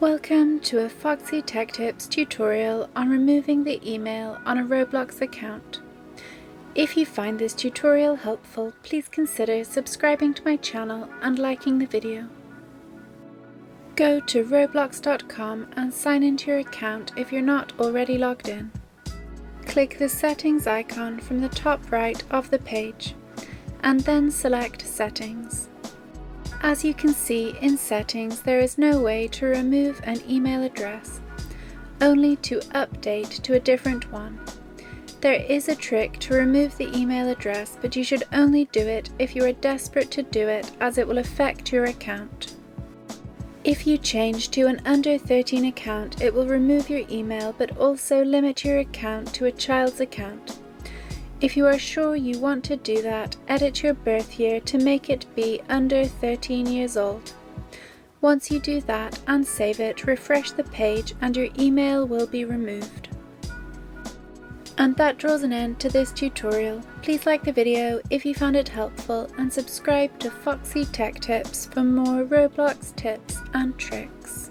Welcome to a Foxy Tech Tips tutorial on removing the email on a Roblox account. If you find this tutorial helpful, please consider subscribing to my channel and liking the video. Go to roblox.com and sign into your account if you're not already logged in. Click the settings icon from the top right of the page and then select Settings. As you can see in Settings, there is no way to remove an email address, only to update to a different one. There is a trick to remove the email address, but you should only do it if you are desperate to do it, as it will affect your account. If you change to an under 13 account, it will remove your email but also limit your account to a child's account. If you are sure you want to do that, edit your birth year to make it be under 13 years old. Once you do that and save it, refresh the page and your email will be removed. And that draws an end to this tutorial. Please like the video if you found it helpful and subscribe to Foxy Tech Tips for more Roblox tips and tricks.